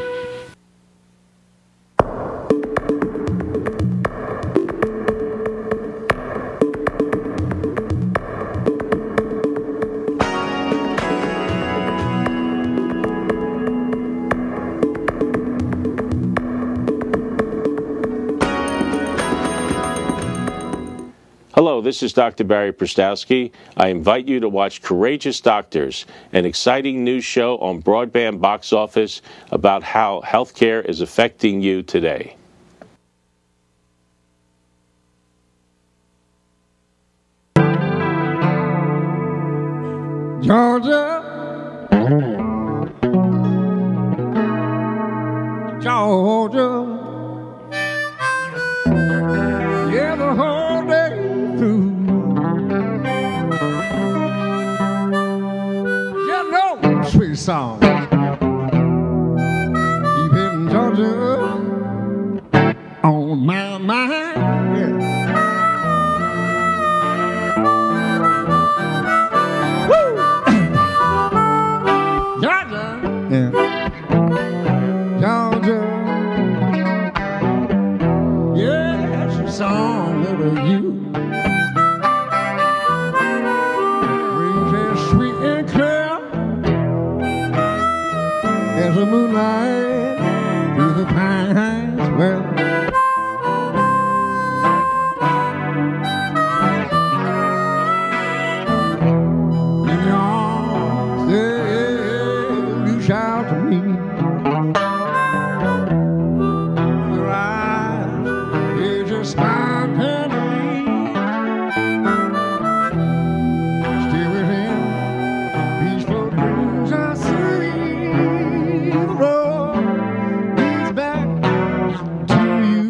Hello, this is Dr. Barry Prostowski. I invite you to watch Courageous Doctors, an exciting new show on Broadband Box Office about how healthcare is affecting you today. Georgia, Georgia, yeah, the whole day through. You know, sweet song. Keeping Georgia on my mind. Yeah. Woo! Georgia, yeah. Georgia, yeah, it's a song about you. Rings as sweet and clear as the moonlight through the pines. Well, in your arms, they reach out to me. Your eyes, they just smile tenderly. Still within peaceful dreams I see the road leads back to you.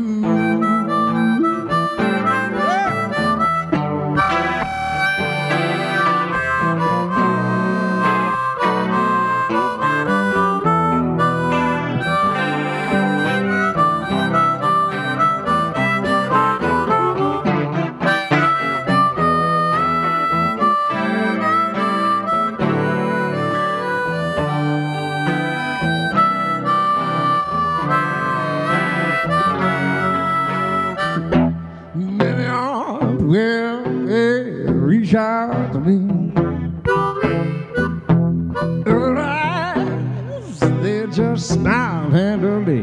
Many arms will reach out to me. Other eyes, they just smile tenderly.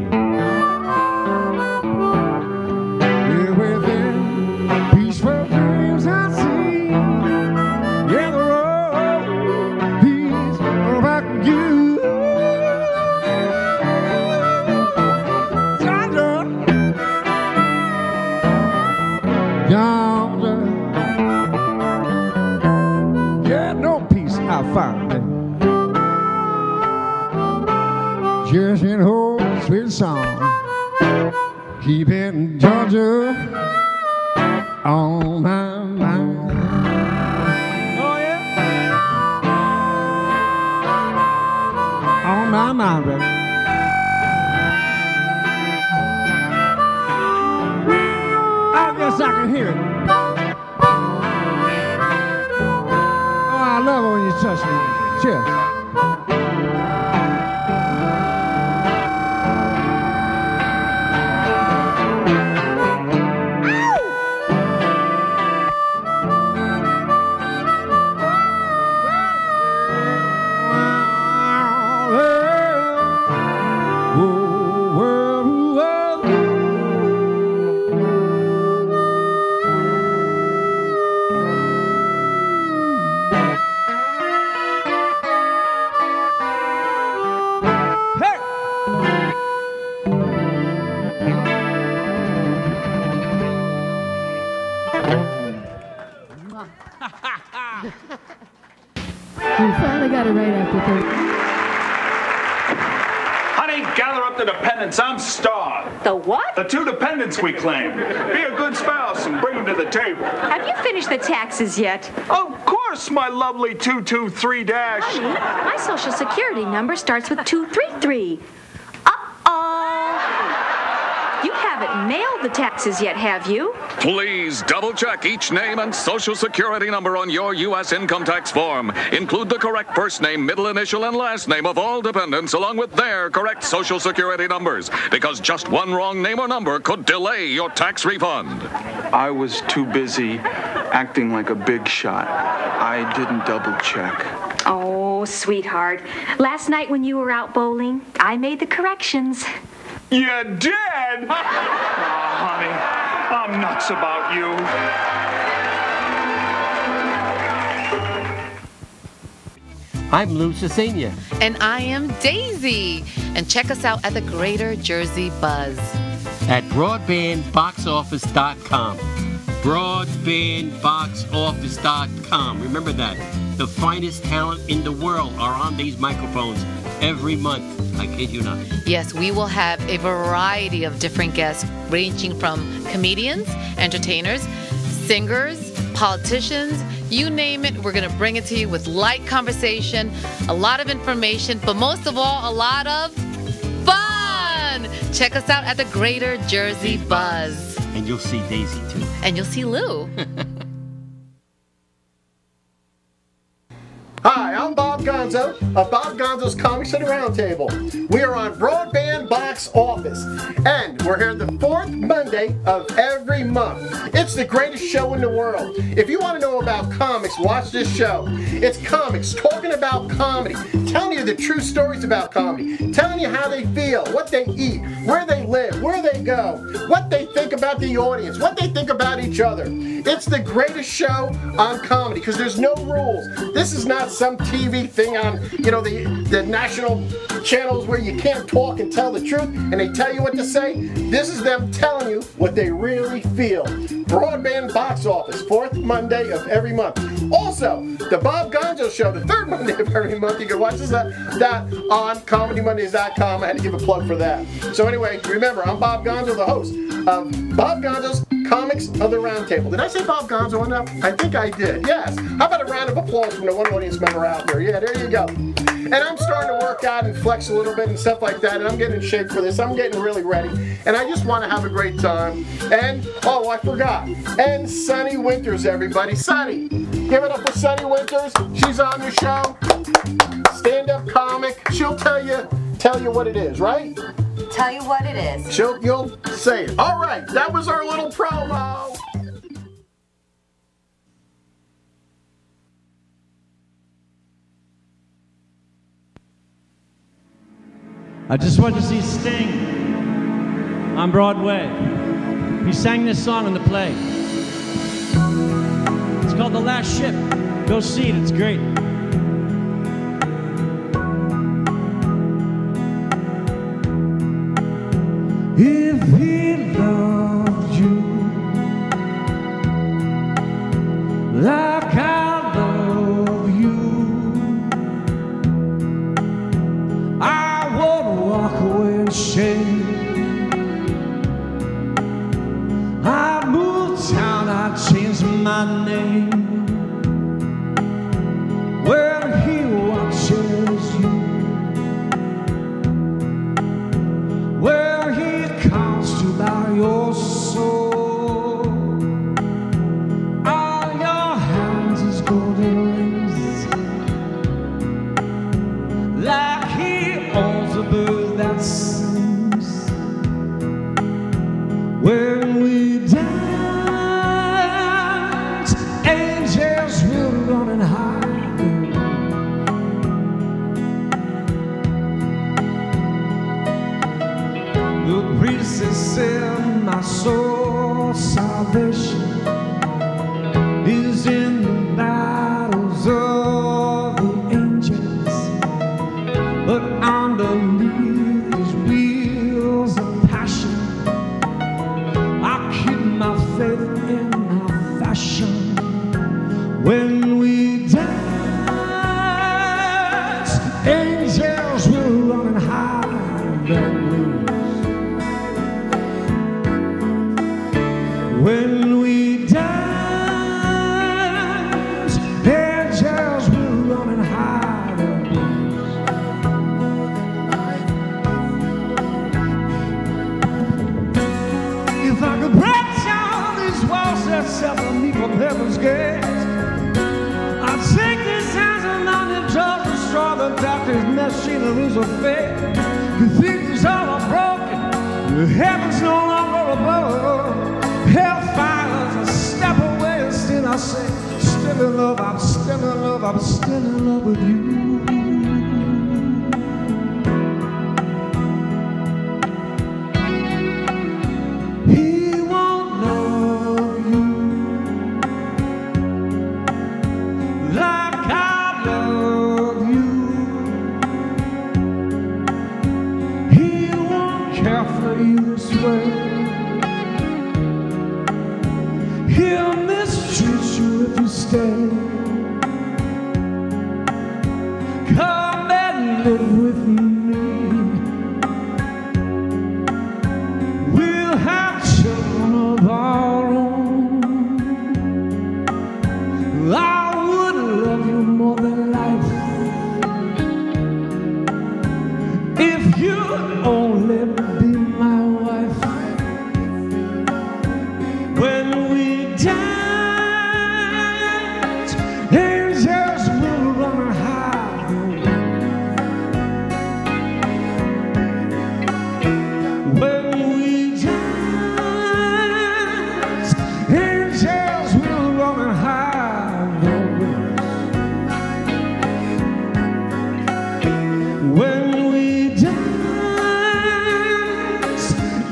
Here within peaceful dreams I see. Yeah, the road leads back to you. Georgia, yeah, no peace I found it. Just an old sweet song, keeping Georgia on my mind. Oh yeah, on my mind, baby. I guess I can hear it. Oh, I love it when you touch me. Cheers. started right after 30. Honey, gather up the dependents. I'm starved. The what? The 2 dependents we claim. Be a good spouse and bring them to the table. Have you finished the taxes yet? Of course, my lovely 223 dash. Honey, my social security number starts with 233. Uh-oh. You haven't mailed the taxes yet, have you? Please double-check each name and social security number on your U.S. income tax form. Include the correct first name, middle initial, and last name of all dependents, along with their correct social security numbers, because just one wrong name or number could delay your tax refund. I was too busy acting like a big shot. I didn't double-check. Oh, sweetheart. Last night when you were out bowling, I made the corrections. You did? Oh, honey, I'm nuts about you. I'm Lou Cicenia. And I am Daisy. And check us out at the Greater Jersey Buzz. At broadbandboxoffice.com. Broadbandboxoffice.com. Remember that. The finest talent in the world are on these microphones every month. I kid you not. Yes, we will have a variety of different guests ranging from comedians, entertainers, singers, politicians, you name it. We're going to bring it to you with light conversation, a lot of information, but most of all, a lot of fun. Check us out at the Greater Jersey Buzz. And you'll see Daisy, too. And you'll see Lou. Hi, I'm Bob Gonzo of Bob Gonzo's Comics at the Roundtable. We are on Broadband Box Office, and we're here the 4th Monday of every month. It's the greatest show in the world. If you want to know about comics, watch this show. It's comics, talking about comedy, telling you the true stories about comedy, telling you how they feel, what they eat, where they live, where they go, what they think about the audience, what they think about each other. It's the greatest show on comedy, because there's no rules. This is not some TV thing on, the national channels where you can't talk and tell the truth and they tell you what to say. This is them telling you what they really feel. Broadband Box Office, 4th Monday of every month. Also, the Bob Gonzo Show, the 3rd Monday of every month. You can watch that on ComedyMondays.com. I had to give a plug for that. So anyway, remember, I'm Bob Gonzo, the host of Bob Gonzo's Comics of the Roundtable. Did I say Bob Gonzo enough? I think I did, yes. How about a round of applause from the one audience member out there? Yeah, there you go. And I'm starting to work out and flex a little bit and stuff like that, and I'm getting in shape for this. I'm getting really ready, and I just want to have a great time. And, oh, I forgot. And Sunny Winters, everybody. Sunny. Give it up for Sunny Winters. She's on the show. Stand-up comic. She'll tell you what it is, right? Tell you what it is. You'll say it. All right, that was our little promo. I just went to see Sting on Broadway. He sang this song in the play. It's called The Last Ship. Go see it, it's great. If he loved you like I love you, I would walk away in shame. I'd move town, I'd change my name. When he watches you, where he counts to by your soul, all your hands is golden rings, like he owns a bird that sings. When we dance, angels will run and hide. The priestess said, my soul's salvation is in the battles of the angels, but underneath these wheels of passion, I keep my faith in my fashion. When we dance, scenery's a fake. Cathedrals all are broken. The heavens no longer above. Hellfire's a step away, and still I say, still in love, I'm still in love, I'm still in love with you. He won't love you like I love you. He won't care for you this way. He'll mistreat you if you stay. Come and live with me. We'll have children of our own. I would love you more than life if you'd only be my wife. When we dance, angels will run and hide. When we dance, angels will run and hide. When we dance,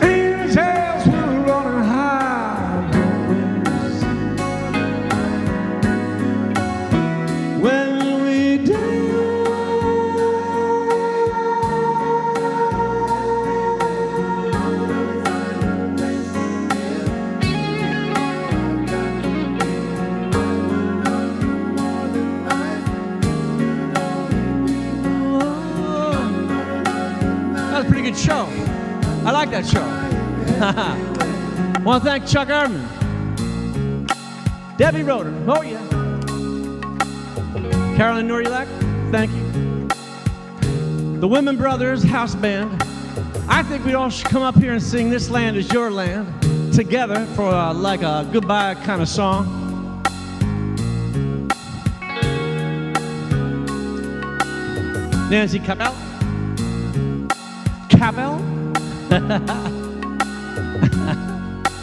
angels will run and hide. When we That was a pretty good show. I like that show. Want to thank Chuck Ehrmann, Debbie Roeder, oh yeah, Carolyn Norulak, thank you, the Women Brothers House Band. I think we all should come up here and sing "This Land Is Your Land" together for like a goodbye kind of song. Nancy Cabell.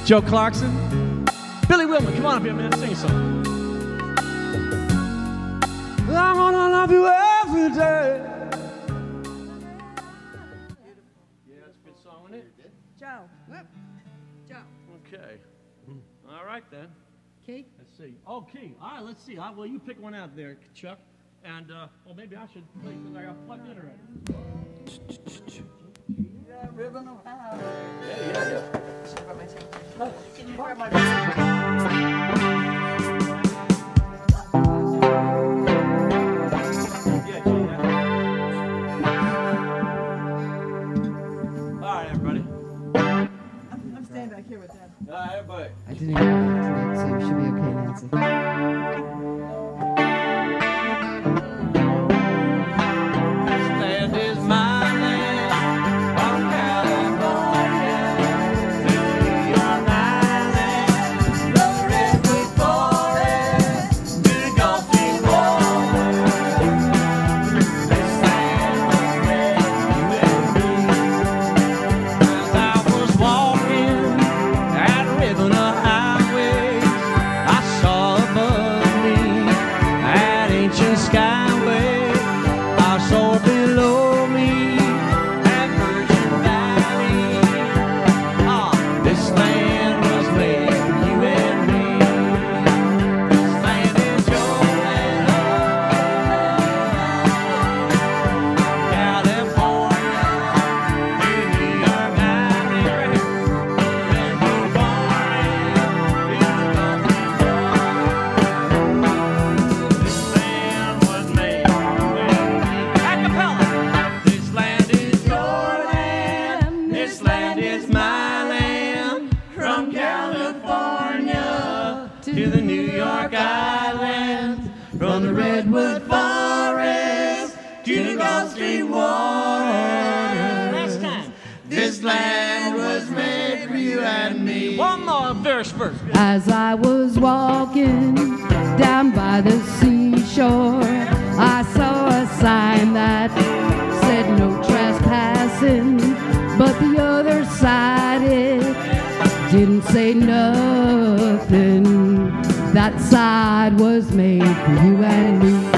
Joe Clarkson, Billy Wilman, come on up here, man, sing a song. I'm gonna love you every day. Yeah, that's a good song, isn't it? Joe. Whoop. Joe. Okay. All right then. Key? Let's see. Oh, key. All right, let's see. Well, you pick one out there, Chuck. And, well, maybe I should play because I got plugged in already. Ribbon of Ohio. Yeah. Can you grab my All right, everybody. I'm staying back here with Dad. All right, everybody. I didn't even know tonight, so you should be okay, Nancy. Land is my land, from California to New York Island, the redwood forest to the Gulf Stream water. This land was made for you and me. As I was walking that ribbon of highway, I saw above me that ancient skyway. I saw below me that Virgin Valley. This land was made for you and me. This land is your land, California to New York Island, redwood forest to the Gulf Stream water. This land was made for you and me. Acapella. This land is your land. This land is my land. From California to the New York Island. From the redwood forest to the Gulf Stream water. Last time. This land was made for you and me. One more verse first. As I was walking down by the seashore, I saw a sign that said listen, but the other side, it didn't say nothing. That side was made for you and me.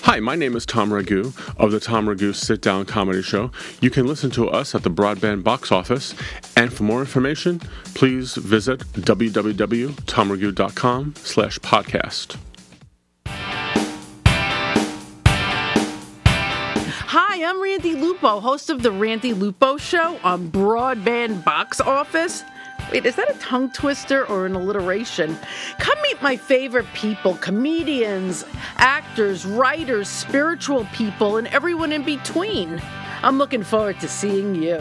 Hi, my name is Tom Ragu of the Tom Ragu Sit Down Comedy Show. You can listen to us at the Broadband Box Office, and for more information, please visit www.tomragu.com/podcast. Hi, I'm Randy Lupo, host of the Randy Lupo Show on Broadband Box Office. Wait, is that a tongue twister or an alliteration? Come meet my favorite people, comedians, actors, writers, spiritual people, and everyone in between. I'm looking forward to seeing you.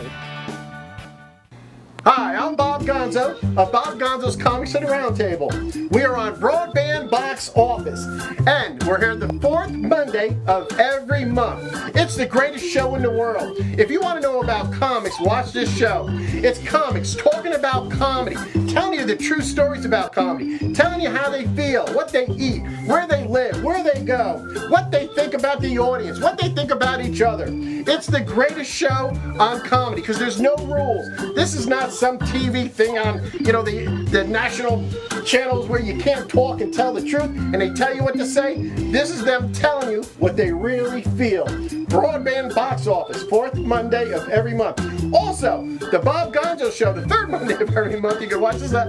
Hi, I'm Bob Gonzo of Bob Gonzo's Comics at the Roundtable. We are on Broadband Box Office, and we're here the fourth Monday of every month. It's the greatest show in the world. If you want to know about comics, watch this show. It's comics, talking about comedy, telling you the true stories about comedy, telling you how they feel, what they eat, where they live, where they go, what they think about the audience, what they think about each other. It's the greatest show on comedy because there's no rules. This is not some TV thing on, the national channels where you can't talk and tell the truth and they tell you what to say. This is them telling you what they really feel. Broadband Box Office, fourth Monday of every month. Also, the Bob Gonzo Show, the third Monday of every month. You can watch that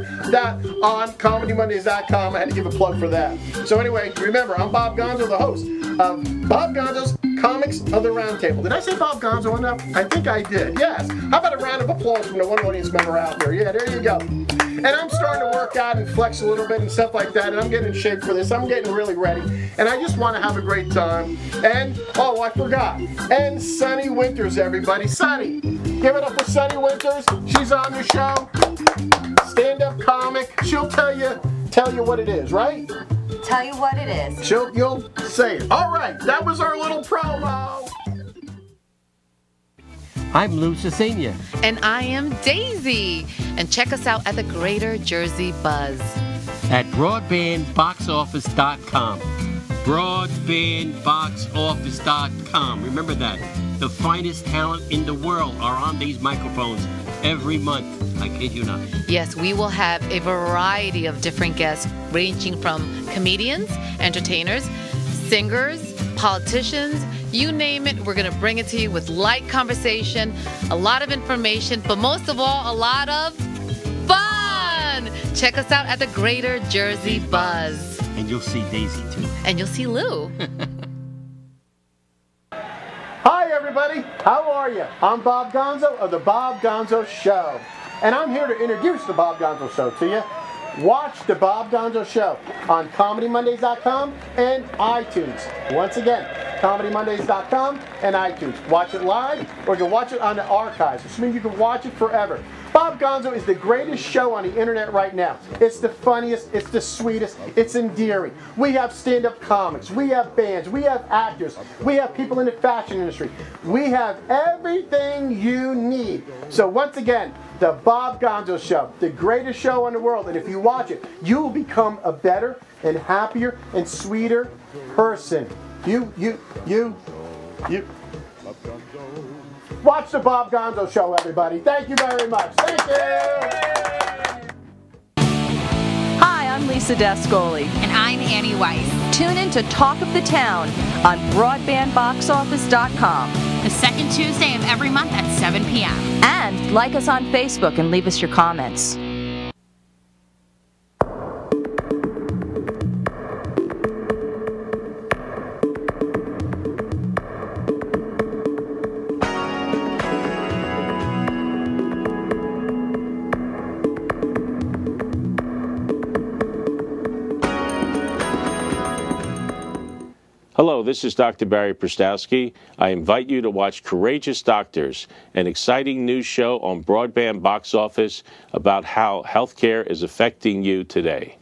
on ComedyMondays.com. I had to give a plug for that. So anyway, remember, I'm Bob Gonzo, the host of Bob Gonzo's Comics of the Roundtable. Did I say Bob Gonzo enough? I think I did, yes. How about a round of applause from the one audience member out there? Yeah, there you go. And I'm starting to work out and flex a little bit and stuff like that, and I'm getting in shape for this. I'm getting really ready, and I just want to have a great time. And, oh, I forgot. And Sunny Winters, everybody. Sunny. Give it up for Sunny Winters. She's on the show. Stand-up comic. She'll tell you what it is, right? Tell you what it is. You'll say it. All right, that was our little promo. I'm Lou Cicenia. And I am Daisy. And check us out at the Greater Jersey Buzz. At broadbandboxoffice.com. Broadbandboxoffice.com. Remember that. The finest talent in the world are on these microphones every month. I kid you not. Yes, we will have a variety of different guests ranging from comedians, entertainers, singers, politicians, you name it. We're going to bring it to you with light conversation, a lot of information, but most of all, a lot of fun. Check us out at the Greater Jersey Buzz. And you'll see Daisy, too. And you'll see Lou. Hi, everybody. How are you? I'm Bob Gonzo of the Bob Gonzo Show. And I'm here to introduce the Bob Gonzo Show to you. Watch the Bob Gonzo Show on ComedyMondays.com and iTunes. Once again, ComedyMondays.com and iTunes. Watch it live, or you can watch it on the archives, which means you can watch it forever. Bob Gonzo is the greatest show on the internet right now. It's the funniest, it's the sweetest, it's endearing. We have stand-up comics, we have bands, we have actors, we have people in the fashion industry. We have everything you need. So once again, the Bob Gonzo Show, the greatest show in the world. And if you watch it, you will become a better and happier and sweeter person. You. Watch the Bob Gonzo Show, everybody. Thank you very much. Thank you. Hi, I'm Lisa Dascoli. And I'm Annie Weiss. Tune in to Talk of the Town on BroadbandBoxOffice.com. The second Tuesday of every month at 7 p.m. And like us on Facebook and leave us your comments. Hello, this is Dr. Barry Prstowski. I invite you to watch Courageous Doctors, an exciting new show on Broadband Box Office about how healthcare is affecting you today.